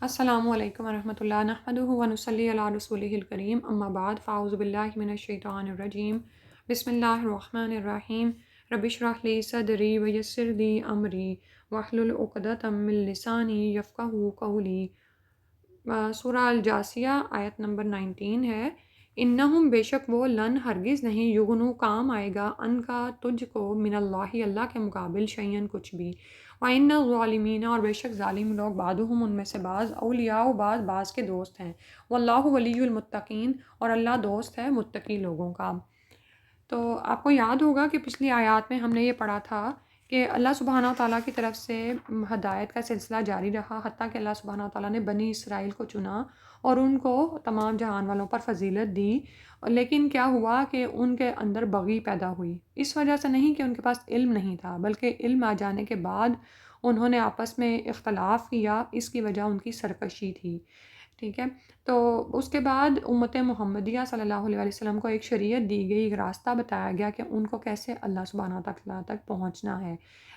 السلام علیکم ورحمۃ اللہ نحمدہ ونصلی علی رسولہ الکریم اما بعد فاعوذ باللہ من الشیطان الرجیم بسم اللہ الرحمن الرحیم رب اشرح لی صدری ویسر لی امری واحلل عقدۃ من لسانی یفقہوا قولی۔ سورہ الجاثیہ آیت نمبر 19 ہے۔ انہم بے شک وہ لن ہرگز نہیں یغنو کام آئے گا ان کا تجھ کو من اللہ اللہ کے مقابل شیئن کچھ بھی۔ وَإِنَّ الظَّالِمِينَ اور بے شک ظالم لوگ بعضهم ان میں سے بعض اولیاء بعض کے دوست ہیں۔ واللہ ولی المتقین اور اللہ دوست ہے متقی لوگوں کا۔ تو آپ کو یاد ہوگا کہ پچھلی آیات میں ہم نے یہ پڑھا تھا کہ اللہ سبحانہ و تعالیٰ کی طرف سے ہدایت کا سلسلہ جاری رہا، حتیٰ کہ اللہ سبحانہ و تعالیٰ نے بنی اسرائیل کو چنا اور ان کو تمام جہان والوں پر فضیلت دی۔ لیکن کیا ہوا کہ ان کے اندر بغی پیدا ہوئی، اس وجہ سے نہیں کہ ان کے پاس علم نہیں تھا، بلکہ علم آ جانے کے بعد انہوں نے آپس میں اختلاف کیا، اس کی وجہ ان کی سرکشی تھی۔ ٹھیک ہے، تو اس کے بعد امت محمدیہ صلی اللہ علیہ وسلم کو ایک شریعت دی گئی، ایک راستہ بتایا گیا کہ ان کو کیسے اللہ سبحانہ تعالیٰ تک پہنچنا ہے۔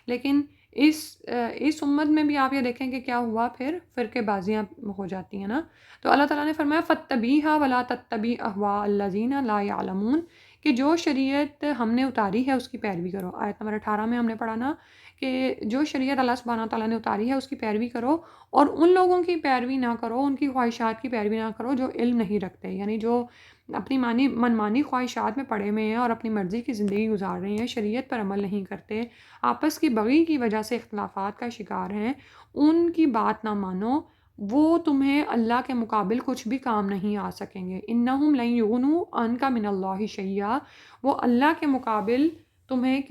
لیکن اس امت میں بھی آپ یہ دیکھیں کہ کیا ہوا، پھر فرقے بازیاں ہو جاتی ہیں نا۔ تو اللہ تعالیٰ نے فرمایا فَاتَّبِعْهَا وَلَا تَتَّبِعْ أَهْوَاءَ الَّذِينَ لَا يَعْلَمُونَ کہ جو شریعت ہم نے اتاری ہے اس کی پیروی کرو۔ آیت نمبر 18 میں ہم نے پڑھا نا کہ جو شریعت اللہ سبحانہ تعالیٰ نے اتاری ہے اس کی پیروی کرو اور ان لوگوں کی پیروی نہ کرو، ان کی خواہشات کی پیروی نہ کرو جو علم نہیں رکھتے، یعنی جو اپنی منمانی خواہشات میں پڑے ہوئے ہیں اور اپنی مرضی کی زندگی گزار رہے ہیں، شریعت پر عمل نہیں کرتے، آپس کی بغی کی وجہ سے اختلافات کا شکار ہیں، ان کی بات نہ مانو، وہ تمہیں اللہ کے مقابل کچھ بھی کام نہیں آ سکیں گے۔ انہم لن یغنوا عنک من اللہ شیئا، وہ اللہ کے مقابل تمہیں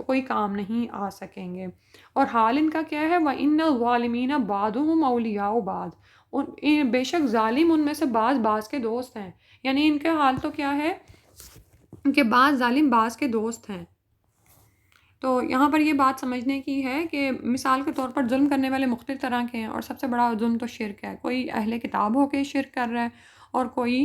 کوئی کام نہیں آ سکیں گے۔ اور حال ان کا کیا ہے، وَإِنَّ الظَّالِمِينَ بَعْضُهُمْ أَوْلِيَاءُ بَعْضٍ، بے شک ظالم ان میں سے بعض کے دوست ہیں، یعنی ان کا حال تو کیا ہے کہ بعض ظالم بعض کے دوست ہیں۔ تو یہاں پر یہ بات سمجھنے کی ہے کہ مثال کے طور پر ظلم کرنے والے مختلف طرح کے ہیں، اور سب سے بڑا ظلم تو شرک ہے۔ کوئی اہل کتاب ہو کے شرک کر رہا ہے اور کوئی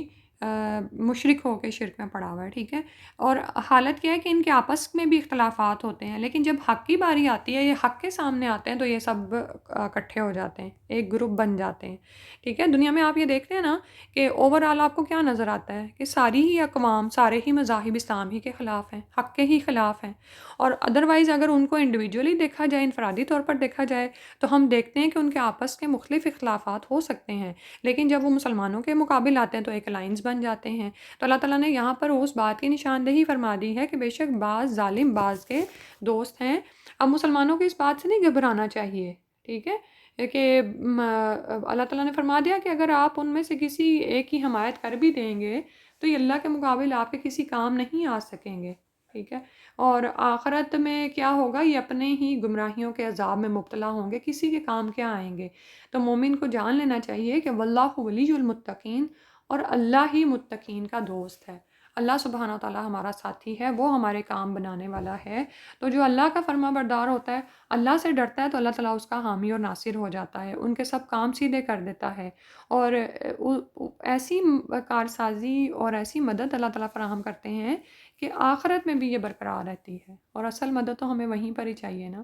مشرک ہو کے شرک میں پڑا ہوا ہے، ٹھیک ہے۔ اور حالت کیا ہے کہ ان کے آپس میں بھی اختلافات ہوتے ہیں، لیکن جب حق کی باری آتی ہے، یہ حق کے سامنے آتے ہیں تو یہ سب اکٹھے ہو جاتے ہیں، ایک گروپ بن جاتے ہیں، ٹھیک ہے۔ دنیا میں آپ یہ دیکھتے ہیں نا کہ اوورآل آپ کو کیا نظر آتا ہے کہ ساری ہی اقوام، سارے ہی مذاہب اسلام ہی کے خلاف ہیں، حق کے ہی خلاف ہیں۔ اور ادروائز اگر ان کو انڈیویجولی دیکھا جائے، انفرادی طور پر دیکھا جائے، تو ہم دیکھتے ہیں کہ ان کے آپس کے مختلف اختلافات ہو سکتے ہیں، لیکن جب وہ مسلمانوں کے مقابل آتے ہیں تو ایک الائنس بن جاتے ہیں۔ تو اللہ تعالیٰ نے یہاں پر اس بات کی نشاندہی فرما دی ہے کہ بے شک بعض ظالم بعض کے دوست ہیں۔ اب مسلمانوں کو اس بات سے نہیں گھبرانا چاہیے، ٹھیک ہے، کہ اللہ تعالیٰ نے فرما دیا کہ اگر آپ ان میں سے کسی ایک کی حمایت کر بھی دیں گے تو یہ اللہ کے مقابل آپ کے کسی کام نہیں آ سکیں گے، ٹھیک ہے۔ اور آخرت میں کیا ہوگا، یہ اپنے ہی گمراہیوں کے عذاب میں مبتلا ہوں گے، کسی کے کام کیا آئیں گے۔ تو مومن کو جان لینا چاہیے کہ واللہ ولی المتقین، اور اللہ ہی متقین کا دوست ہے۔ اللہ سبحانہ تعالیٰ ہمارا ساتھی ہے، وہ ہمارے کام بنانے والا ہے۔ تو جو اللہ کا فرما بردار ہوتا ہے، اللہ سے ڈرتا ہے، تو اللہ تعالیٰ اس کا حامی اور ناصر ہو جاتا ہے، ان کے سب کام سیدھے کر دیتا ہے، اور ایسی کارسازی اور ایسی مدد اللہ تعالیٰ فراہم کرتے ہیں کہ آخرت میں بھی یہ برقرار رہتی ہے، اور اصل مدد تو ہمیں وہیں پر ہی چاہیے نا،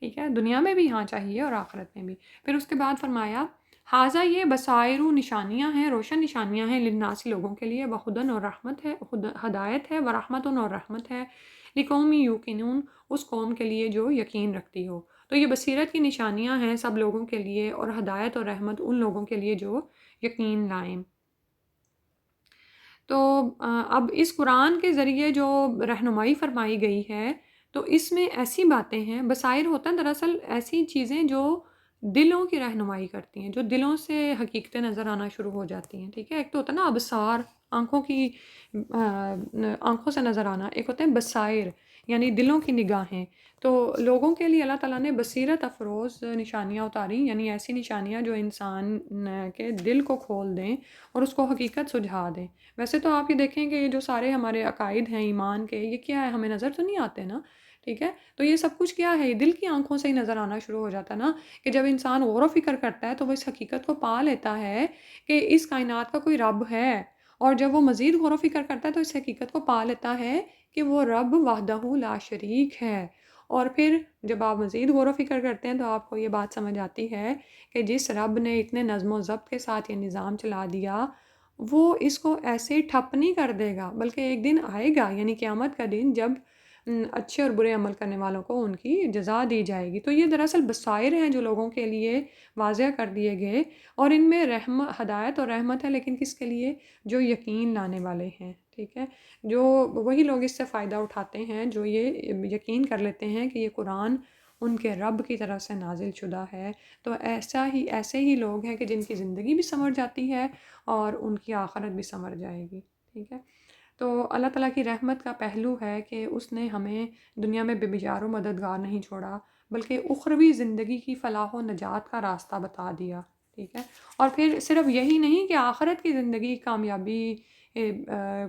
ٹھیک ہے، دنیا میں بھی ہاں چاہیے اور آخرت میں بھی۔ پھر اس کے بعد فرمایا حاذا، یہ بصائر نشانیاں ہیں، روشن نشانیاں ہیں، للناس لوگوں کے لیے، وہدن اور رحمت ہے، ہدایت ہے، ورحمت اور رحمت ہے، لقوم یوقنون اس قوم کے لیے جو یقین رکھتی ہو۔ تو یہ بصیرت کی نشانیاں ہیں سب لوگوں کے لیے، اور ہدایت اور رحمت ان لوگوں کے لیے جو یقین لائیں۔ تو اب اس قرآن کے ذریعے جو رہنمائی فرمائی گئی ہے، تو اس میں ایسی باتیں ہیں، بصائر ہوتا ہے دراصل ایسی چیزیں جو دلوں کی رہنمائی کرتی ہیں، جو دلوں سے حقیقتیں نظر آنا شروع ہو جاتی ہیں، ٹھیک ہے۔ ایک تو ہوتا ہے نا ابصار، آنکھوں کی آنکھوں سے نظر آنا، ایک ہوتے ہیں بصائر یعنی دلوں کی نگاہیں۔ تو لوگوں کے لیے اللہ تعالیٰ نے بصیرت افروز نشانیاں اتاری، یعنی ایسی نشانیاں جو انسان کے دل کو کھول دیں اور اس کو حقیقت سجھا دیں۔ ویسے تو آپ یہ دیکھیں کہ یہ جو سارے ہمارے عقائد ہیں ایمان کے، یہ کیا ہے، ہمیں نظر تو نہیں آتے نا، ٹھیک ہے۔ تو یہ سب کچھ کیا ہے، یہ دل کی آنکھوں سے ہی نظر آنا شروع ہو جاتا ہے نا، کہ جب انسان غور و فکر کرتا ہے تو وہ اس حقیقت کو پا لیتا ہے کہ اس کائنات کا کوئی رب ہے، اور جب وہ مزید غور و فکر کرتا ہے تو اس حقیقت کو پا لیتا ہے کہ وہ رب وحدہ لا شریک ہے، اور پھر جب آپ مزید غور و فکر کرتے ہیں تو آپ کو یہ بات سمجھ آتی ہے کہ جس رب نے اتنے نظم و ضبط کے ساتھ یہ نظام چلا دیا، وہ اس کو ایسے ٹھپ نہیں کر دے گا، بلکہ ایک دن آئے گا، یعنی قیامت کا دن، جب اچھے اور برے عمل کرنے والوں کو ان کی جزا دی جائے گی۔ تو یہ دراصل بصائر ہیں جو لوگوں کے لیے واضح کر دیے گئے، اور ان میں ہدایت اور رحمت ہے، لیکن کس کے لیے؟ جو یقین لانے والے ہیں، ٹھیک ہے، جو وہی لوگ اس سے فائدہ اٹھاتے ہیں جو یہ یقین کر لیتے ہیں کہ یہ قرآن ان کے رب کی طرف سے نازل شدہ ہے۔ تو ایسے ہی لوگ ہیں کہ جن کی زندگی بھی سنور جاتی ہے اور ان کی آخرت بھی سنور جائے گی، ٹھیک ہے۔ تو اللہ تعالیٰ کی رحمت کا پہلو ہے کہ اس نے ہمیں دنیا میں بے بیچار و مددگار نہیں چھوڑا، بلکہ اخروی زندگی کی فلاح و نجات کا راستہ بتا دیا، ٹھیک ہے۔ اور پھر صرف یہی نہیں کہ آخرت کی زندگی کامیابی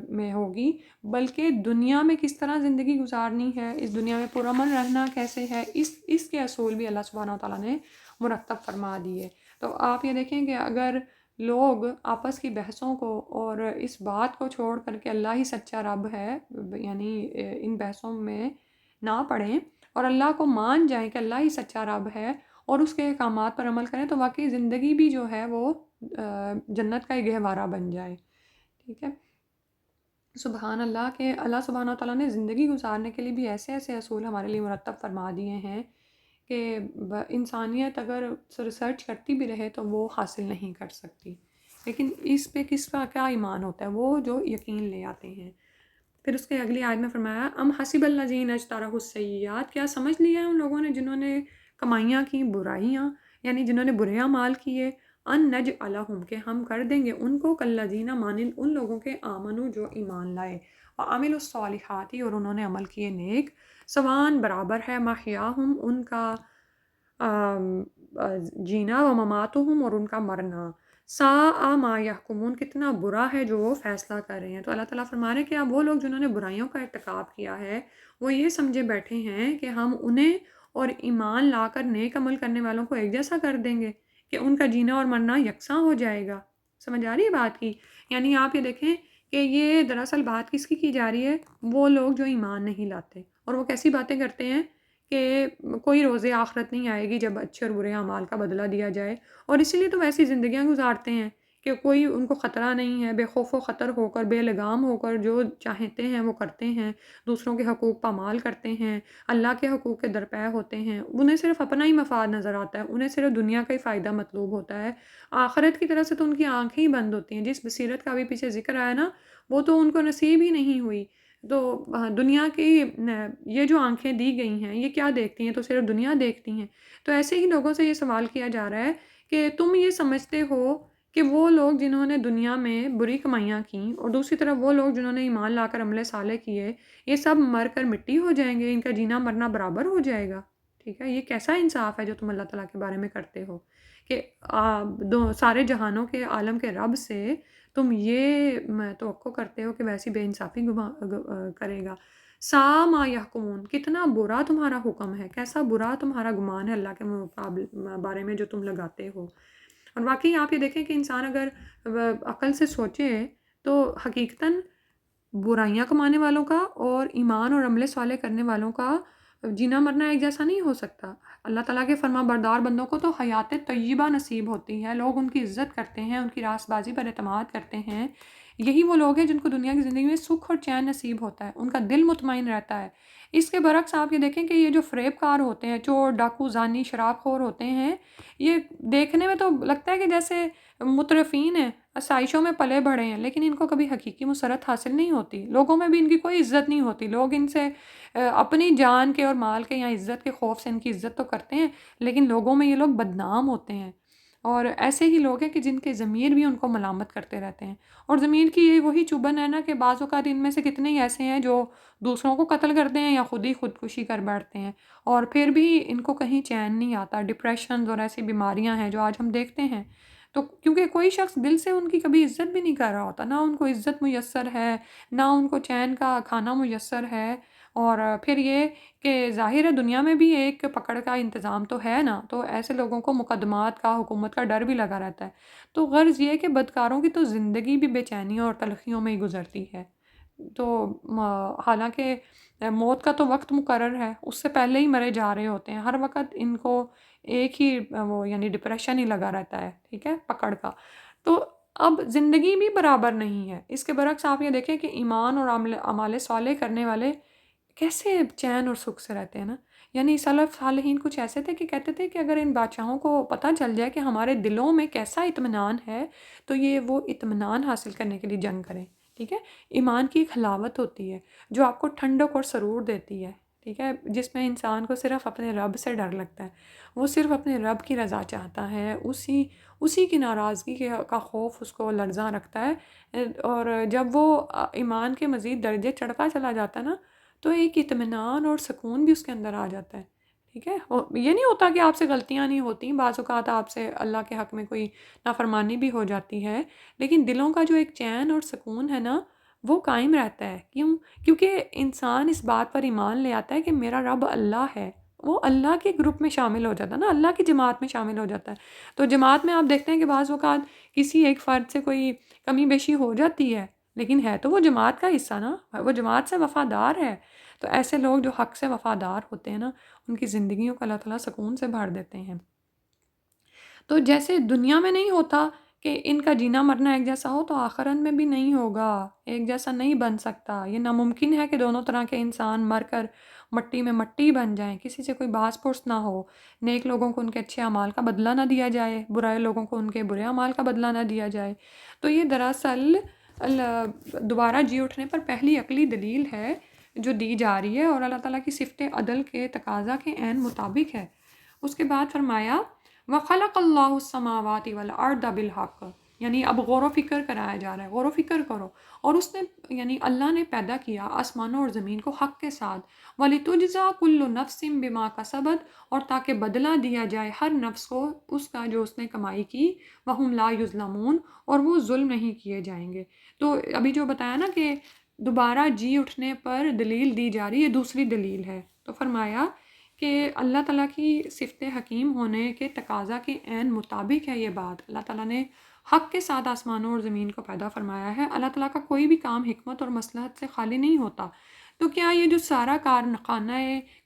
میں ہوگی، بلکہ دنیا میں کس طرح زندگی گزارنی ہے، اس دنیا میں پرامن رہنا کیسے ہے، اس کے اصول بھی اللہ سبحانہ وتعالیٰ نے مرتب فرما دیے۔ تو آپ یہ دیکھیں کہ اگر لوگ آپس کی بحثوں کو اور اس بات کو چھوڑ کر کے اللہ ہی سچا رب ہے، یعنی ان بحثوں میں نہ پڑیں اور اللہ کو مان جائیں کہ اللہ ہی سچا رب ہے اور اس کے احکامات پر عمل کریں، تو واقعی زندگی بھی جو ہے وہ جنت کا ایک گہوارہ بن جائے، ٹھیک ہے۔ سبحان اللہ، کہ اللہ سبحانہ تعالیٰ نے زندگی گزارنے کے لیے بھی ایسے ایسے اصول ہمارے لیے مرتب فرما دیے ہیں کہ انسانیت اگر ریسرچ کرتی بھی رہے تو وہ حاصل نہیں کر سکتی، لیکن اس پہ کس کا کیا ایمان ہوتا ہے؟ وہ جو یقین لے آتے ہیں۔ پھر اس کے اگلی آیت میں فرمایا ام حسب الذین اجترحوا السیئات، کیا سمجھ لیا ہے ان لوگوں نے جنہوں نے کمائیاں کی برائیاں، یعنی جنہوں نے برے اعمال کیے، ان نجعلہم، کہ ہم کر دیں گے ان کو کالذین، مانند ان لوگوں کے آمنو جو ایمان لائے، وعملوا الصالحات، اور انہوں نے عمل کیے نیک، سواء برابر ہے، محیاہم ان کا جینا، و مماتہم اور ان کا مرنا، ساء ما یحکمون، کتنا برا ہے جو وہ فیصلہ کر رہے ہیں۔ تو اللہ تعالیٰ فرما رہے ہیں کہ اب وہ لوگ جنہوں نے برائیوں کا ارتکاب کیا ہے وہ یہ سمجھے بیٹھے ہیں کہ ہم انہیں اور ایمان لا کر نیک عمل کرنے والوں کو ایک جیسا کر دیں گے، کہ ان کا جینا اور مرنا یکساں ہو جائے گا۔ سمجھ آ رہی ہے بات کی؟ یعنی آپ یہ دیکھیں کہ یہ دراصل بات کس کی جا رہی ہے؟ وہ لوگ جو ایمان نہیں لاتے، اور وہ کیسی باتیں کرتے ہیں کہ کوئی روز آخرت نہیں آئے گی جب اچھے اور برے اعمال کا بدلہ دیا جائے، اور اسی لیے تو ویسی زندگیاں گزارتے ہیں کہ کوئی ان کو خطرہ نہیں ہے، بے خوف و خطر ہو کر، بے لگام ہو کر جو چاہتے ہیں وہ کرتے ہیں، دوسروں کے حقوق پامال کرتے ہیں، اللہ کے حقوق کے درپے ہوتے ہیں، انہیں صرف اپنا ہی مفاد نظر آتا ہے، انہیں صرف دنیا کا ہی فائدہ مطلوب ہوتا ہے، آخرت کی طرف سے تو ان کی آنکھیں ہی بند ہوتی ہیں۔ جس بصیرت کا بھی پیچھے ذکر آیا نا، وہ تو ان کو نصیب ہی نہیں ہوئی۔ تو دنیا کی یہ جو آنکھیں دی گئی ہیں یہ کیا دیکھتی ہیں؟ تو صرف دنیا دیکھتی ہیں۔ تو ایسے ہی لوگوں سے یہ سوال کیا جا رہا ہے کہ تم یہ سمجھتے ہو کہ وہ لوگ جنہوں نے دنیا میں بری کمائیاں کیں، اور دوسری طرف وہ لوگ جنہوں نے ایمان لا کر عمل صالح کیے، یہ سب مر کر مٹی ہو جائیں گے، ان کا جینا مرنا برابر ہو جائے گا؟ ٹھیک ہے، یہ کیسا انصاف ہے جو تم اللہ تعالیٰ کے بارے میں کرتے ہو کہ سارے جہانوں کے عالم کے رب سے تم یہ توقع کرتے ہو کہ ویسی بے انصافی کرے گا؟ سا ما یحکمون، کتنا برا تمہارا حکم ہے، کیسا برا تمہارا گمان ہے اللہ کے بارے میں جو تم لگاتے ہو۔ اور واقعی آپ یہ دیکھیں کہ انسان اگر عقل سے سوچے تو حقیقتاً برائیاں کمانے والوں کا اور ایمان اور عمل صالح کرنے والوں کا جینا مرنا ایک جیسا نہیں ہو سکتا۔ اللہ تعالیٰ کے فرما بردار بندوں کو تو حیات طیبہ نصیب ہوتی ہے، لوگ ان کی عزت کرتے ہیں، ان کی راست بازی پر اعتماد کرتے ہیں، یہی وہ لوگ ہیں جن کو دنیا کی زندگی میں سکھ اور چین نصیب ہوتا ہے، ان کا دل مطمئن رہتا ہے۔ اس کے برعکس آپ یہ دیکھیں کہ یہ جو فریب کار ہوتے ہیں، چور ڈاکو زانی شراب خور ہوتے ہیں، یہ دیکھنے میں تو لگتا ہے کہ جیسے مترفین ہیں، آسائشوں میں پلے بڑھے ہیں، لیکن ان کو کبھی حقیقی مسرت حاصل نہیں ہوتی، لوگوں میں بھی ان کی کوئی عزت نہیں ہوتی، لوگ ان سے اپنی جان کے اور مال کے یا عزت کے خوف سے ان کی عزت تو کرتے ہیں، لیکن لوگوں میں یہ لوگ بدنام ہوتے ہیں۔ اور ایسے ہی لوگ ہیں کہ جن کے ضمیر بھی ان کو ملامت کرتے رہتے ہیں، اور ضمیر کی یہ وہی چبھن ہے نا کہ بعض اوقات ان میں سے کتنے ہی ایسے ہیں جو دوسروں کو قتل کرتے ہیں یا خود ہی خودکشی کر بیٹھتے ہیں، اور پھر بھی ان کو کہیں چین نہیں آتا، ڈپریشنز اور ایسی بیماریاں ہیں جو آج ہم دیکھتے ہیں۔ تو کیونکہ کوئی شخص دل سے ان کی کبھی عزت بھی نہیں کر رہا ہوتا، نہ ان کو عزت میسر ہے، نہ ان کو چین کا کھانا میسر ہے، اور پھر یہ کہ ظاہر ہے دنیا میں بھی ایک پکڑ کا انتظام تو ہے نا، تو ایسے لوگوں کو مقدمات کا، حکومت کا ڈر بھی لگا رہتا ہے۔ تو غرض یہ کہ بدکاروں کی تو زندگی بھی بے چینیوں اور تلخیوں میں ہی گزرتی ہے۔ تو حالانکہ موت کا تو وقت مقرر ہے، اس سے پہلے ہی مرے جا رہے ہوتے ہیں، ہر وقت ان کو ایک ہی وہ یعنی ڈپریشن ہی لگا رہتا ہے، ٹھیک ہے، پکڑ کا۔ تو اب زندگی بھی برابر نہیں ہے۔ اس کے برعکس آپ یہ دیکھیں کہ ایمان اور اعمال صالح کرنے والے کیسے چین اور سکھ سے رہتے ہیں نا۔ یعنی سلف صالحین کچھ ایسے تھے کہ کہتے تھے کہ اگر ان بادشاہوں کو پتہ چل جائے کہ ہمارے دلوں میں کیسا اطمینان ہے تو یہ وہ اطمینان حاصل کرنے کے لیے جنگ کریں، ٹھیک ہے۔ ایمان کی ایک حلاوت ہوتی ہے جو آپ کو ٹھنڈک اور سرور دیتی ہے، ٹھیک ہے، جس میں انسان کو صرف اپنے رب سے ڈر لگتا ہے، وہ صرف اپنے رب کی رضا چاہتا ہے، اسی کی ناراضگی کا خوف اس کو لرزاں رکھتا ہے۔ اور جب وہ ایمان کے مزید درجے چڑھتا چلا جاتا ہے نا تو ایک اطمینان اور سکون بھی اس کے اندر آ جاتا ہے، ٹھیک ہے۔ یہ نہیں ہوتا کہ آپ سے غلطیاں نہیں ہوتی، بعض اوقات آپ سے اللہ کے حق میں کوئی نافرمانی بھی ہو جاتی ہے، لیکن دلوں کا جو ایک چین اور سکون ہے نا وہ قائم رہتا ہے۔ کیونکہ انسان اس بات پر ایمان لے آتا ہے کہ میرا رب اللہ ہے، وہ اللہ کے گروپ میں شامل ہو جاتا ہے نا، اللہ کی جماعت میں شامل ہو جاتا ہے۔ تو جماعت میں آپ دیکھتے ہیں کہ بعض اوقات کسی ایک فرد سے کوئی کمی بیشی ہو جاتی ہے، لیکن ہے تو وہ جماعت کا حصہ نا، وہ جماعت سے وفادار ہے۔ تو ایسے لوگ جو حق سے وفادار ہوتے ہیں نا ان کی زندگیوں کو اللہ تعالیٰ سکون سے بھر دیتے ہیں۔ تو جیسے دنیا میں نہیں ہوتا کہ ان کا جینا مرنا ایک جیسا ہو، تو آخرت میں بھی نہیں ہوگا، ایک جیسا نہیں بن سکتا۔ یہ ناممکن ہے کہ دونوں طرح کے انسان مر کر مٹی میں مٹی بن جائیں، کسی سے کوئی باس پرس نہ ہو، نیک لوگوں کو ان کے اچھے اعمال کا بدلہ نہ دیا جائے، برائے لوگوں کو ان کے برے اعمال کا بدلہ نہ دیا جائے۔ تو یہ دراصل دوبارہ جی اٹھنے پر پہلی عقلی دلیل ہے جو دی جا رہی ہے، اور اللہ تعالیٰ کی صفت عدل کے تقاضا کے عین مطابق ہے۔ اس کے بعد فرمایا وَخَلَقَ اللَّهُ السَّمَاوَاتِ وَالْأَرْضَ بِالْحَقِّ، یعنی اب غور و فکر کرایا جا رہا ہے، غور و فکر کرو۔ اور اس نے یعنی اللہ نے پیدا کیا آسمانوں اور زمین کو حق کے ساتھ، وَلِتُجْزَى كُلُّ نَفْسٍ بِمَا كَسَبَتْ، اور تاکہ بدلہ دیا جائے ہر نفس کو اس کا جو اس نے کمائی کی، وَهُمْ لَا يُظْلَمُونَ، اور وہ ظلم نہیں کیے جائیں گے۔ تو ابھی جو بتایا نا کہ دوبارہ جی اٹھنے پر دلیل دی جا رہی ہے، دوسری دلیل ہے، تو فرمایا کہ اللہ تعالیٰ کی صفت حکیم ہونے کے تقاضا کے عین مطابق ہے یہ بات۔ اللہ تعالیٰ نے حق کے ساتھ آسمانوں اور زمین کو پیدا فرمایا ہے۔ اللہ تعالیٰ کا کوئی بھی کام حکمت اور مصلحت سے خالی نہیں ہوتا۔ تو کیا یہ جو سارا کارخانہ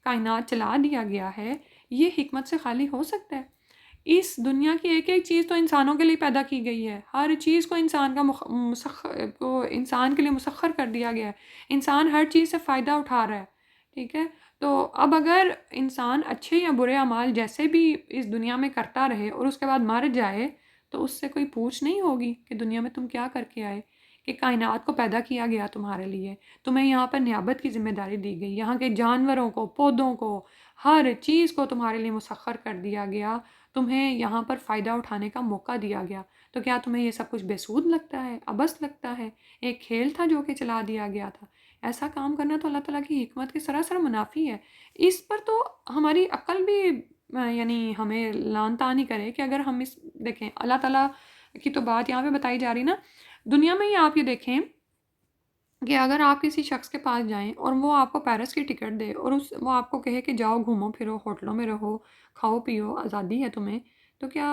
کائنات چلا دیا گیا ہے یہ حکمت سے خالی ہو سکتا ہے؟ اس دنیا کی ایک ایک چیز تو انسانوں کے لیے پیدا کی گئی ہے، ہر چیز کو انسان کا انسان کے لیے مسخر کر دیا گیا ہے، انسان ہر چیز سے فائدہ اٹھا رہا ہے، ٹھیک ہے۔ تو اب اگر انسان اچھے یا برے اعمال جیسے بھی اس دنیا میں کرتا رہے اور اس کے بعد مر جائے تو اس سے کوئی پوچھ نہیں ہوگی کہ دنیا میں تم کیا کر کے آئے، کہ کائنات کو پیدا کیا گیا تمہارے لیے، تمہیں یہاں پر نیابت کی ذمہ داری دی گئی، یہاں کے جانوروں کو، پودوں کو، ہر چیز کو تمہارے لیے مسخر کر دیا گیا، تمہیں یہاں پر فائدہ اٹھانے کا موقع دیا گیا۔ تو کیا تمہیں یہ سب کچھ بے سود لگتا ہے، عبث لگتا ہے، ایک کھیل تھا جو کہ چلا دیا گیا تھا؟ ایسا کام کرنا تو اللہ تعالیٰ کی حکمت کے سراسر منافی ہے۔ اس پر تو ہماری عقل بھی یعنی ہمیں لان تان ہی کرے کہ اگر ہم اس دیکھیں اللہ تعالیٰ کی تو بات یہاں پہ بتائی جا رہی نا، دنیا میں ہی آپ یہ دیکھیں کہ اگر آپ کسی شخص کے پاس جائیں اور وہ آپ کو پیرس کی ٹکٹ دے اور وہ آپ کو کہے کہ جاؤ گھومو پھرو، ہوٹلوں میں رہو، کھاؤ پیو، آزادی ہے تمہیں، تو کیا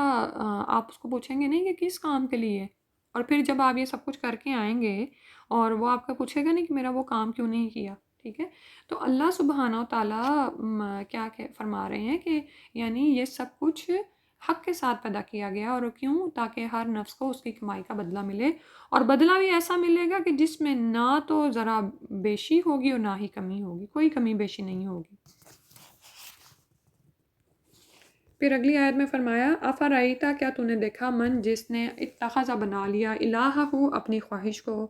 آپ اس کو پوچھیں گے نہیں کہ کس کام کے لیے؟ اور پھر جب آپ یہ سب کچھ کر کے آئیں گے اور وہ آپ کا پوچھے گا نہیں کہ میرا وہ کام کیوں نہیں کیا، ٹھیک ہے۔ تو اللہ سبحانہ و تعالیٰ کیا فرما رہے ہیں کہ یعنی یہ سب کچھ حق کے ساتھ پیدا کیا گیا، اور کیوں؟ تاکہ ہر نفس کو اس کی کمائی کا بدلہ ملے، اور بدلہ بھی ایسا ملے گا کہ جس میں نہ تو ذرا بیشی ہوگی اور نہ ہی کمی ہوگی، کوئی کمی بیشی نہیں ہوگی۔ پھر اگلی آیت میں فرمایا افرائیتا، کیا تو نے دیکھا، من جس نے اتخذ بنا لیا الہہ اپنی خواہش کو،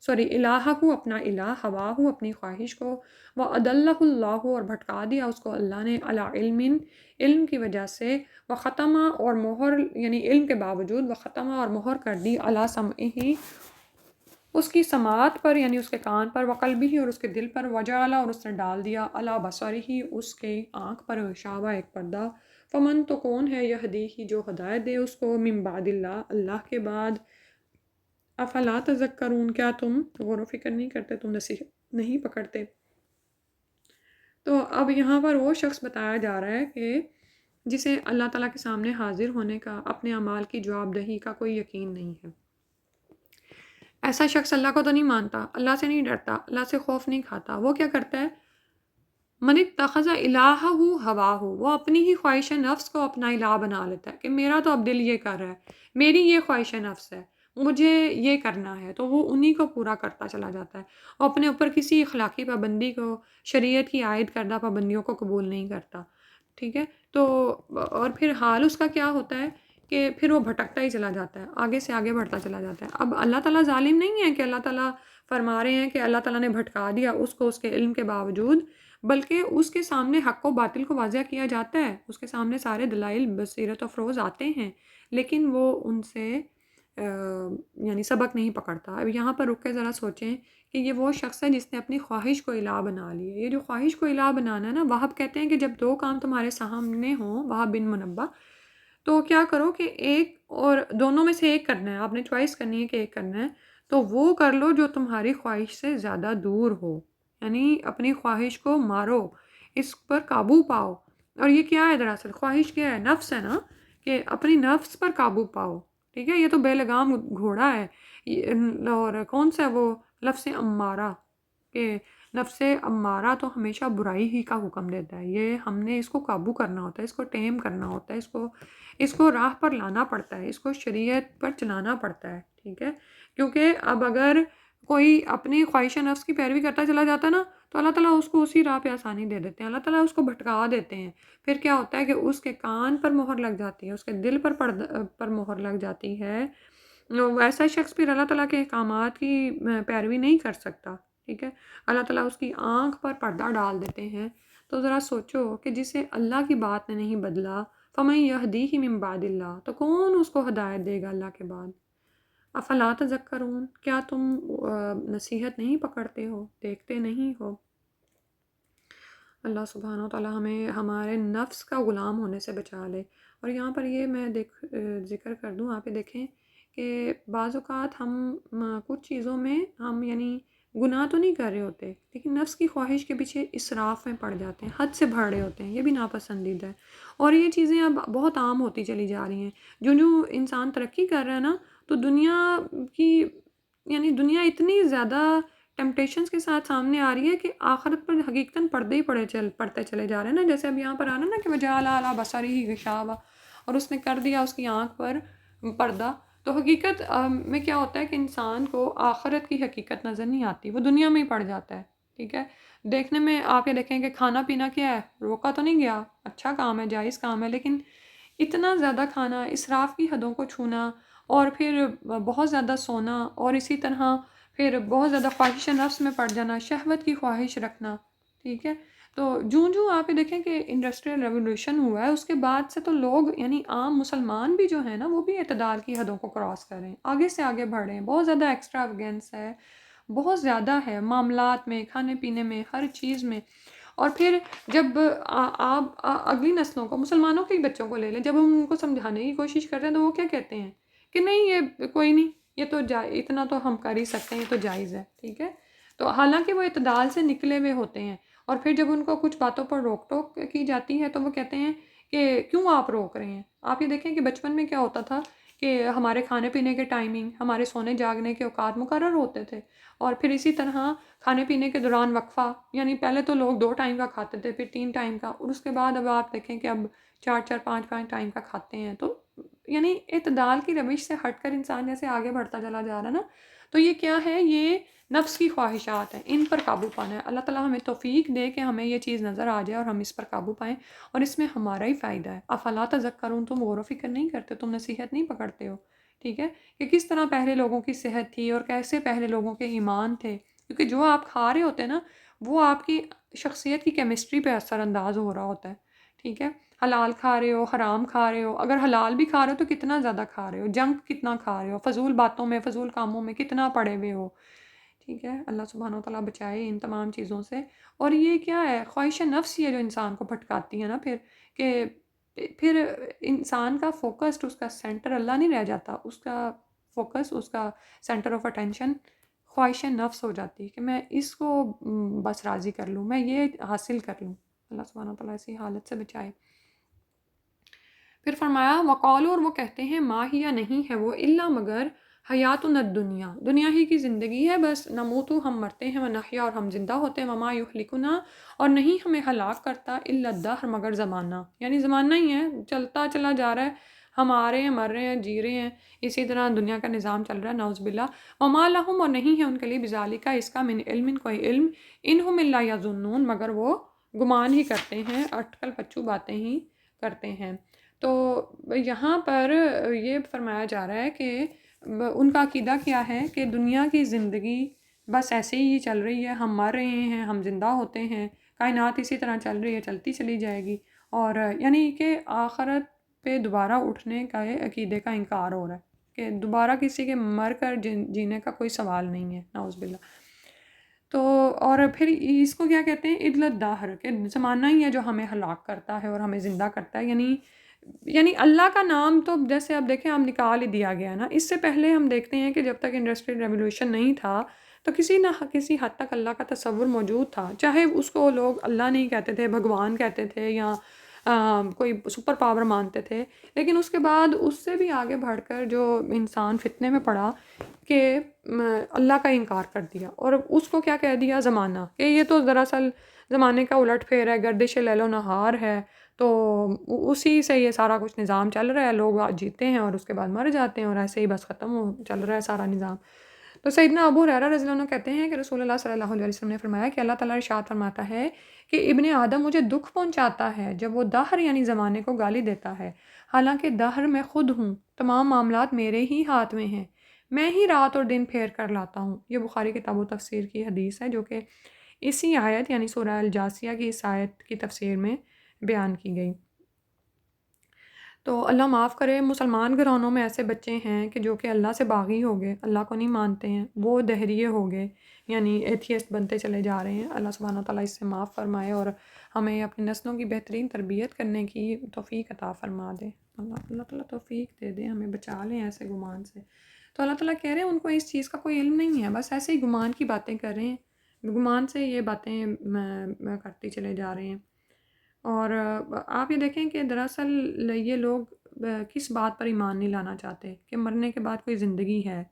الہہ اپنا الہ، ہواہ اپنی خواہش کو، وَأَضَلَّهُ اللَّهُ اور بھٹکا دیا اس کو اللہ نے، علی علم، علم کی وجہ سے، وختم اور مہر یعنی علم کے باوجود، وختم اور مہر کر دی، علی سمعہ اس کی سماعت پر یعنی اس کے کان پر، وقلبہ اور اس کے دل پر، وجعل اور اس نے ڈال دیا، علی بصرہ اس کے آنکھ پر، غشاوہ ایک پردہ، فمن تو کون ہے یہدیہ جو ہدایت دے اس کو، من بعد اللہ اللہ کے بعد، افلا تذکرون کیا تم غور و فکر نہیں کرتے، تم نصیحت نہیں پکڑتے۔ تو اب یہاں پر وہ شخص بتایا جا رہا ہے کہ جسے اللہ تعالیٰ کے سامنے حاضر ہونے کا، اپنے اعمال کی جواب دہی کا کوئی یقین نہیں ہے۔ ایسا شخص اللہ کو تو نہیں مانتا، اللہ سے نہیں ڈرتا، اللہ سے خوف نہیں کھاتا. وہ کیا کرتا ہے؟ من اتخذ الہہ ہواہ، وہ اپنی ہی خواہش نفس کو اپنا الہ بنا لیتا ہے کہ میرا تو اب دل یہ کر رہا ہے، میری یہ خواہش نفس ہے، مجھے یہ کرنا ہے، تو وہ انہی کو پورا کرتا چلا جاتا ہے اور اپنے اوپر کسی اخلاقی پابندی کو، شریعت کی عائد کردہ پابندیوں کو قبول نہیں کرتا. ٹھیک ہے. تو اور پھر حال اس کا کیا ہوتا ہے کہ پھر وہ بھٹکتا ہی چلا جاتا ہے، آگے سے آگے بڑھتا چلا جاتا ہے. اب اللہ تعالیٰ ظالم نہیں ہے کہ اللہ تعالیٰ فرما رہے ہیں کہ اللہ تعالیٰ نے بھٹکا دیا اس کو اس کے علم کے باوجود، بلکہ اس کے سامنے حق و باطل کو واضح کیا جاتا ہے، اس کے سامنے سارے دلائل بصیرت و فروز آتے ہیں، لیکن وہ ان سے یعنی سبق نہیں پکڑتا. اب یہاں پر رک کے ذرا سوچیں کہ یہ وہ شخص ہے جس نے اپنی خواہش کو الہ بنا لی ہے. یہ جو خواہش کو الہ بنانا ہے نا، وہاب کہتے ہیں کہ جب دو کام تمہارے سامنے ہوں، وہاب بن منبع، تو کیا کرو کہ ایک اور دونوں میں سے ایک کرنا ہے، آپ نے چوائس کرنی ہے کہ ایک کرنا ہے، تو وہ کر لو جو تمہاری خواہش سے زیادہ دور ہو. یعنی اپنی خواہش کو مارو، اس پر قابو پاؤ. اور یہ کیا ہے دراصل؟ خواہش کیا ہے؟ نفس ہے نا، کہ اپنی نفس پر قابو پاؤ. ٹھیک ہے. یہ تو بے لگام گھوڑا ہے. اور کون سا وہ لفظ امارہ، کہ نفس امارہ تو ہمیشہ برائی ہی کا حکم دیتا ہے. یہ ہم نے اس کو قابو کرنا ہوتا ہے، اس کو ٹیم کرنا ہوتا ہے، اس کو راہ پر لانا پڑتا ہے، اس کو شریعت پر چلانا پڑتا ہے. ٹھیک ہے. کیونکہ اب اگر کوئی اپنی خواہش نفس کی پیروی کرتا چلا جاتا ہے نا، تو اللہ تعالیٰ اس کو اسی راہ پہ آسانی دے دیتے ہیں، اللہ تعالیٰ اس کو بھٹکا دیتے ہیں. پھر کیا ہوتا ہے کہ اس کے کان پر مہر لگ جاتی ہے، اس کے دل پر مہر لگ جاتی ہے. ویسا شخص پھر اللہ تعالیٰ کے احکامات کی پیروی نہیں کر سکتا. ٹھیک ہے. اللہ تعالیٰ اس کی آنکھ پر پردہ ڈال دیتے ہیں. تو ذرا سوچو کہ جسے اللہ کی بات نے نہیں بدلا، فَمَن يَهْدِيهِ مِن بَعْدِ اللَّهِ، تو کون اس کو ہدایت دے گا اللہ کے بعد؟ افلا تذکرون، کیا تم نصیحت نہیں پکڑتے ہو، دیکھتے نہیں ہو؟ اللہ سبحانہ و تعالیٰ ہمیں ہمارے نفس کا غلام ہونے سے بچا لے. اور یہاں پر یہ میں ذکر کر دوں، آپ دیکھیں کہ بعض اوقات ہم کچھ چیزوں میں ہم یعنی گناہ تو نہیں کر رہے ہوتے، لیکن نفس کی خواہش کے پیچھے اسراف میں پڑ جاتے ہیں، حد سے بڑھ رہے ہوتے ہیں. یہ بھی ناپسندیدہ ہے. اور یہ چیزیں اب بہت عام ہوتی چلی جا رہی ہیں. جو انسان ترقی کر رہا ہے نا، تو دنیا کی یعنی دنیا اتنی زیادہ ٹیمپٹیشنز کے ساتھ سامنے آ رہی ہے کہ آخرت پر حقیقتاً پردے ہی پڑتے چلے جا رہے ہیں نا. جیسے اب یہاں پر آنا نا کہ وجعل علی بصرہ غشاوہ، اور اس نے کر دیا اس کی آنکھ پر پردہ. تو حقیقت میں کیا ہوتا ہے کہ انسان کو آخرت کی حقیقت نظر نہیں آتی، وہ دنیا میں ہی پڑ جاتا ہے. ٹھیک ہے. دیکھنے میں آپ یہ دیکھیں کہ کھانا پینا کیا ہے، روکا تو نہیں گیا، اچھا کام ہے، جائز کام ہے، لیکن اتنا زیادہ کھانا، اسراف کی حدوں کو چھونا، اور پھر بہت زیادہ سونا، اور اسی طرح پھر بہت زیادہ خواہش نفس میں پڑ جانا، شہوت کی خواہش رکھنا. ٹھیک ہے. تو جوں آپ یہ دیکھیں کہ انڈسٹریل ریولوشن ہوا ہے، اس کے بعد سے تو لوگ یعنی عام مسلمان بھی جو ہیں نا، وہ بھی اعتدال کی حدوں کو کراس کر رہے ہیں، آگے سے آگے بڑھ رہے ہیں. بہت زیادہ ایکسٹراویگنس ہے، بہت زیادہ ہے، معاملات میں، کھانے پینے میں، ہر چیز میں. اور پھر جب آپ اگلی نسلوں کو، مسلمانوں کے بچوں کو لے لیں، جب ہم ان کو سمجھانے کی کوشش کرتے ہیں تو وہ کیا کہتے ہیں کہ نہیں یہ کوئی نہیں، یہ تو اتنا تو ہم کر ہی سکتے ہیں، یہ تو جائز ہے. ٹھیک ہے. تو حالانکہ وہ اعتدال سے نکلے ہوئے ہوتے ہیں، اور پھر جب ان کو کچھ باتوں پر روک ٹوک کی جاتی ہے تو وہ کہتے ہیں کہ کیوں آپ روک رہے ہیں. آپ یہ دیکھیں کہ بچپن میں کیا ہوتا تھا کہ ہمارے کھانے پینے کے ٹائمنگ، ہمارے سونے جاگنے کے اوقات مقرر ہوتے تھے، اور پھر اسی طرح کھانے پینے کے دوران وقفہ، یعنی پہلے تو لوگ 2 ٹائم کا کھاتے تھے، پھر 3 ٹائم کا، اور اس کے بعد اب آپ دیکھیں کہ اب 4 5 ٹائم کا کھاتے ہیں. تو یعنی اعتدال کی روش سے ہٹ کر انسان جیسے آگے بڑھتا چلا جا رہا ہے نا، تو یہ کیا ہے؟ یہ نفس کی خواہشات ہیں، ان پر قابو پانا ہے. اللہ تعالیٰ ہمیں توفیق دے کہ ہمیں یہ چیز نظر آ جائے اور ہم اس پر قابو پائیں، اور اس میں ہمارا ہی فائدہ ہے. افلا تذکرون، تم غور و فکر نہیں کرتے، تم نصیحت نہیں پکڑتے ہو. ٹھیک ہے. کہ کس طرح پہلے لوگوں کی صحت تھی اور کیسے پہلے لوگوں کے ایمان تھے، کیونکہ جو آپ کھا رہے ہوتے ہیں نا، وہ آپ کی شخصیت کی کیمسٹری پہ اثر انداز ہو رہا ہوتا ہے. ٹھیک ہے. حلال کھا رہے ہو، حرام کھا رہے ہو، اگر حلال بھی کھا رہے ہو تو کتنا زیادہ کھا رہے ہو، جنک کتنا کھا رہے ہو، فضول باتوں میں، فضول کاموں میں کتنا پڑے ہوئے ہو. ٹھیک ہے. اللہ سبحانہ و تعالیٰ بچائے ان تمام چیزوں سے. اور یہ کیا ہے؟ خواہش نفس ہی ہے جو انسان کو بھٹکاتی ہے نا، کہ پھر انسان کا فوکس، اس کا سینٹر اللہ نہیں رہ جاتا، اس کا فوکس، اس کا سینٹر آف اٹینشن خواہش نفس ہو جاتی ہے کہ میں اس کو بس راضی کر لوں، میں یہ حاصل کر لوں. اللہ سبحانہ و تعالیٰ ایسی حالت سے بچائے. پھر فرمایا وقالو، اور وہ کہتے ہیں ما ہی یا نہیں ہے وہ، الا مگر حیاتنا الدنیا، دنیا ہی کی زندگی ہے بس، نموت ہم مرتے ہیں، ونحیا اور ہم زندہ ہوتے ہیں، وما یہلکنا اور نہیں ہمیں ہلاک کرتا الا الدہر مگر زمانہ، یعنی زمانہ ہی ہے، چلتا چلا جا رہا ہے، ہم آ رہے ہیں، مر رہے ہیں، جی رہے ہیں، اسی طرح دنیا کا نظام چل رہا ہے، نعوذ باللہ۔ وما لہم اور نہیں ہے ان کے لیے بذالک اس کا من علم کوئی علم، انہم الا یظنون مگر وہ گمان ہی کرتے ہیں، اٹکل پچو باتیں ہی کرتے ہیں۔ تو یہاں پر یہ فرمایا جا رہا ہے کہ ان کا عقیدہ کیا ہے کہ دنیا کی زندگی بس ایسے ہی چل رہی ہے، ہم مر رہے ہیں، ہم زندہ ہوتے ہیں، کائنات اسی طرح چل رہی ہے، چلتی چلی جائے گی، اور یعنی کہ آخرت پہ دوبارہ اٹھنے کا عقیدے کا انکار ہو رہا ہے کہ دوبارہ کسی کے مر کر جینے کا کوئی سوال نہیں ہے، نعوذ باللہ۔ تو اور پھر اس کو کیا کہتے ہیں، عدل الدہر، کہ زمانہ ہی ہے جو ہمیں ہلاک کرتا ہے اور ہمیں زندہ کرتا ہے، یعنی اللہ کا نام تو جیسے اب دیکھیں اب نکال ہی دیا گیا ہے نا۔ اس سے پہلے ہم دیکھتے ہیں کہ جب تک انڈسٹریل ریولوشن نہیں تھا تو کسی نہ کسی حد تک اللہ کا تصور موجود تھا، چاہے اس کو لوگ اللہ نہیں کہتے تھے، بھگوان کہتے تھے، یا کوئی سپر پاور مانتے تھے، لیکن اس کے بعد اس سے بھی آگے بڑھ کر جو انسان فتنے میں پڑا کہ اللہ کا انکار کر دیا، اور اس کو کیا کہہ دیا، زمانہ، کہ یہ تو دراصل زمانے کا الٹ پھیر ہے، گردش لیل و نہار ہے، تو اسی سے یہ سارا کچھ نظام چل رہا ہے، لوگ جیتے ہیں اور اس کے بعد مر جاتے ہیں، اور ایسے ہی بس ختم چل رہا ہے سارا نظام۔ تو سیدنا ابو ہریرہ رضی اللہ عنہ کہتے ہیں کہ رسول اللہ صلی اللہ علیہ وسلم نے فرمایا کہ اللہ تعالیٰ ارشاد فرماتا ہے کہ ابن آدم مجھے دکھ پہنچاتا ہے جب وہ دہر یعنی زمانے کو گالی دیتا ہے، حالانکہ دہر میں خود ہوں، تمام معاملات میرے ہی ہاتھ میں ہیں، میں ہی رات اور دن پھیر کر لاتا ہوں۔ یہ بخاری کتاب و تفسیر کی حدیث ہے جو کہ اسی آیت یعنی سورہ الجاثیہ کی اس آیت کی تفسیر میں بیان کی گئی۔ تو اللہ معاف کرے، مسلمان گھرانوں میں ایسے بچے ہیں کہ جو کہ اللہ سے باغی ہو گئے، اللہ کو نہیں مانتے ہیں، وہ دہریے ہو گئے، یعنی ایتھیسٹ بنتے چلے جا رہے ہیں۔ اللہ سبحانہ و تعالیٰ اس سے معاف فرمائے اور ہمیں اپنی نسلوں کی بہترین تربیت کرنے کی توفیق عطا فرما دے۔ اللہ تعالیٰ توفیق دے دے، ہمیں بچا لیں ایسے گمان سے۔ تو اللہ تعالیٰ کہہ رہے ہیں ان کو اس چیز کا کوئی علم نہیں ہے، بس ایسے ہی گمان کی باتیں کر رہے ہیں، گمان سے یہ باتیں کرتے چلے جا رہے ہیں۔ اور آپ یہ دیکھیں کہ دراصل یہ لوگ کس بات پر ایمان نہیں لانا چاہتے کہ مرنے کے بعد کوئی زندگی ہے۔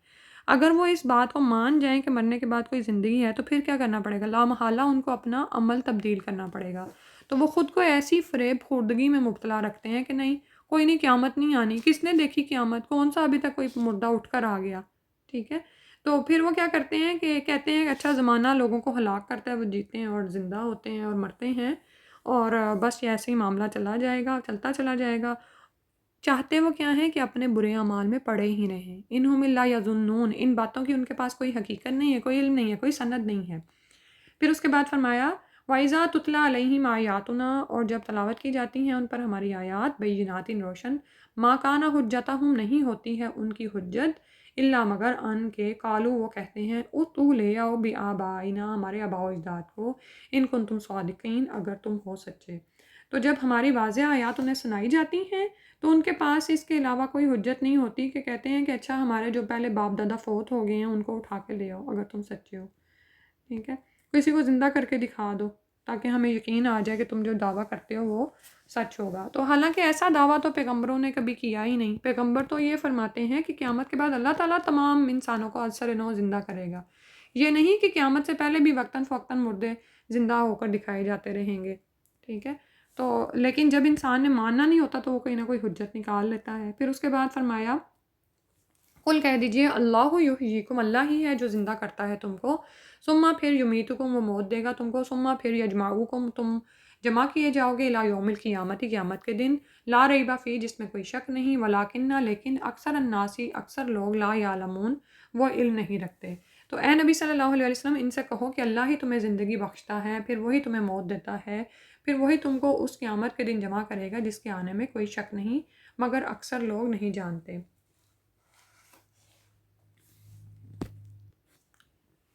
اگر وہ اس بات کو مان جائیں کہ مرنے کے بعد کوئی زندگی ہے تو پھر کیا کرنا پڑے گا، لامحالہ ان کو اپنا عمل تبدیل کرنا پڑے گا۔ تو وہ خود کو ایسی فریب خوردگی میں مبتلا رکھتے ہیں کہ نہیں، کوئی نہیں، قیامت نہیں آنی، کس نے دیکھی قیامت، کون سا ابھی تک کوئی مردہ اٹھ کر آ گیا، ٹھیک ہے۔ تو پھر وہ کیا کرتے ہیں کہ کہتے ہیں کہ اچھا زمانہ لوگوں کو ہلاک کرتا ہے، وہ جیتے ہیں اور زندہ ہوتے ہیں اور مرتے ہیں، اور بس یہ ایسے ہی معاملہ چلا جائے گا، چلتا چلا جائے گا۔ چاہتے وہ کیا ہیں کہ اپنے برے اعمال میں پڑے ہی رہیں، انہم الا یظنون، ان باتوں کی ان کے پاس کوئی حقیقت نہیں ہے، کوئی علم نہیں ہے، کوئی سند نہیں ہے۔ پھر اس کے بعد فرمایا وَإِذَا تُتْلَىٰ عَلَيْهِمْ آیاتنا، اور جب تلاوت کی جاتی ہیں ان پر ہماری آیات، بینات روشن، ما کان حجتہم، نہیں ہوتی ہے ان کی حجت، الا مگر ان کے قالو، وہ کہتے ہیں اتو لے آؤ بآبائنا، ہمارے آباء و اجداد کو، ان کنتم صادقین، اگر تم ہو سچے۔ تو جب ہماری واضح آیات انہیں سنائی جاتی ہیں تو ان کے پاس اس کے علاوہ کوئی حجت نہیں ہوتی، کہ کہتے ہیں کہ اچھا ہمارے جو پہلے باپ دادا فوت ہو گئے ہیں ان کو اٹھا کے لے آؤ اگر تم سچے ہو، ٹھیک ہے، کسی کو زندہ کر کے دکھا دو تاکہ ہمیں یقین آ جائے کہ تم جو دعویٰ کرتے ہو وہ سچ ہوگا۔ تو حالانکہ ایسا دعویٰ تو پیغمبروں نے کبھی کیا ہی نہیں، پیغمبر تو یہ فرماتے ہیں کہ قیامت کے بعد اللہ تعالیٰ تمام انسانوں کو ازسر نو زندہ کرے گا، یہ نہیں کہ قیامت سے پہلے بھی وقتاً فوقتاً مردے زندہ ہو کر دکھائے جاتے رہیں گے، ٹھیک ہے۔ تو لیکن جب انسان نے ماننا نہیں ہوتا تو وہ کوئی نہ کوئی حجت نکال لیتا ہے۔ پھر اس کے بعد فرمایا قل، کہہ دیجئے اللہ یحییکم، اللہ ہی ہے جو زندہ کرتا ہے تم کو، ثم پھر یمیتکم، وہ موت دے گا تم کو، ثم پھر یجمعکم، تم جمع کیے جاؤ گے، الی یوم القیامت، قیامت کے دن، لا ریب فیہ، جس میں کوئی شک نہیں، ولکن، لیکن اکثر الناس، اکثر لوگ، لا یعلمون، وہ علم نہیں رکھتے۔ تو اے نبی صلی اللہ علیہ وسلم ان سے کہو کہ اللہ ہی تمہیں زندگی بخشتا ہے، پھر وہی تمہیں موت دیتا ہے، پھر وہی تم کو اس قیامت کے دن جمع کرے گا جس کے آنے میں کوئی شک نہیں، مگر اکثر لوگ نہیں جانتے۔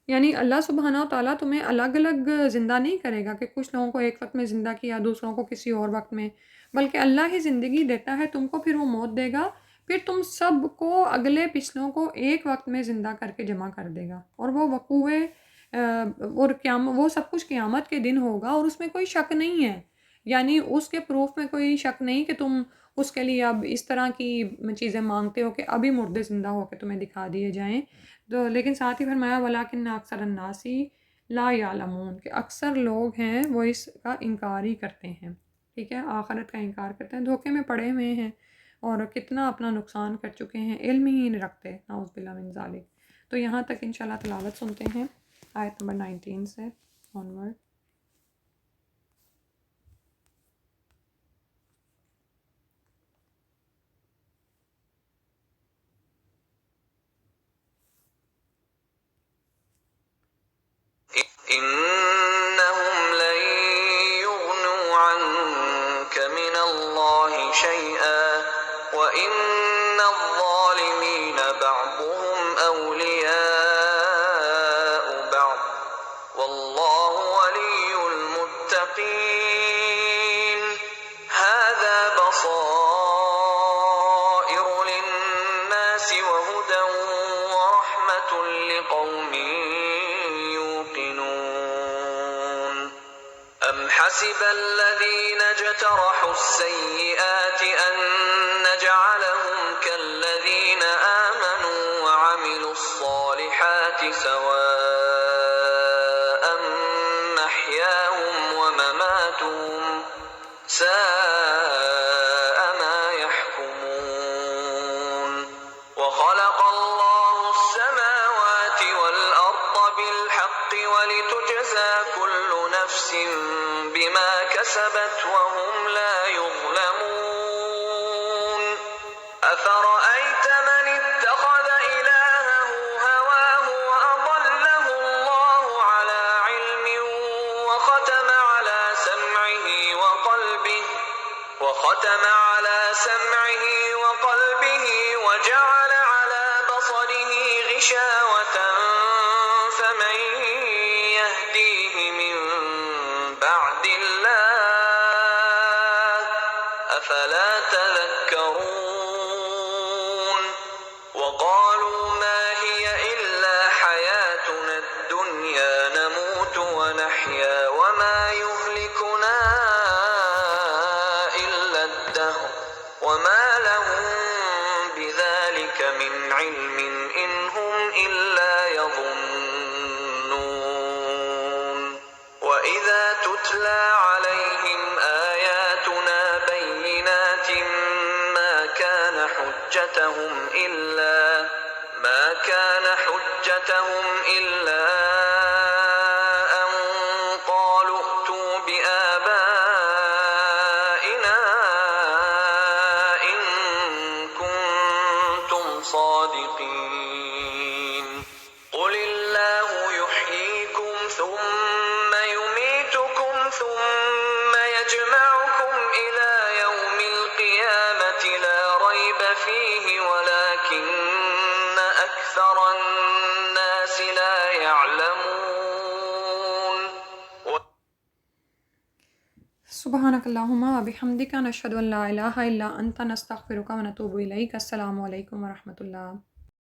یعنی اللہ سبحانہ و تعالیٰ تمہیں الگ الگ زندہ نہیں کرے گا کہ کچھ لوگوں کو ایک وقت میں زندہ کیا، دوسروں کو کسی اور وقت میں، بلکہ اللہ ہی زندگی دیتا ہے تم کو، پھر وہ موت دے گا، پھر تم سب کو اگلے پچھلوں کو ایک وقت میں زندہ کر کے جمع کر دے گا، اور وہ وقوع اور وہ سب کچھ قیامت کے دن ہوگا، اور اس میں کوئی شک نہیں ہے، یعنی اس کے پروف میں کوئی شک نہیں کہ تم اس کے لیے اب اس طرح کی چیزیں مانگتے ہو کہ ابھی مردے زندہ ہو کے تمہیں دکھا دیے جائیں. تو لیکن ساتھ ہی فرمایا ولیکن اکثر الناس لا یعلمون، کہ اکثر لوگ ہیں وہ اس کا انکار ہی کرتے ہیں. ٹھیک ہے، آخرت کا انکار کرتے ہیں، دھوکے میں پڑے ہوئے ہیں اور کتنا اپنا نقصان کر چکے ہیں، علم ہی نہیں رکھتے. نعوذ باللہ من ذالک. تو یہاں تک انشاءاللہ تلاوت سنتے ہیں آیت نمبر 19 سے آنورڈ. إنهم لن يغنوا عنك من الله شيئا وإن الظالمين بعضهم أولياء بعض والله ولي المتقين. هذا بصائر للناس وهدى ورحمة لقوم أم حسب الذين اجترحوا السيئات أن نجعلهم كالذين آمنوا وعملوا الصالحات سواء محياهم ومماتهم ساء ما يحكمون. وخلق الله السماوات والأرض بالحق ولتجزى كل نفس بما كسبت وهم لا يظلمون. أفرأيت من اتخذ إلهه هواه وأضله الله على علم وختم على سمعه وقلبه وجعل على بصره غشاوة فمن يهديه من بعد الله أفلا تذكرون. وقالوا ما هي إلا حياتنا الدنيا نموت ونحيا وما يهلكنا إلا الدهر وما لهم بذلك من علم إن هم إلا يظنون. وإذا تتلى عليهم آياتنا بينات ما كان حجتهم إلا أن قالوا ائتوا بآبائنا إن كنتم صادقين. قل الله يحييكم ثم يميتكم ثم يجمعكم إلى يوم القيامة لا ريب فيه ولكن أكثر الناس لا يعلمون. سبحانک اللہم و بحمدک نشہد ان لا الہ الا انت نستغفرک و نتوب الیک. السلام علیکم ورحمۃ اللہ.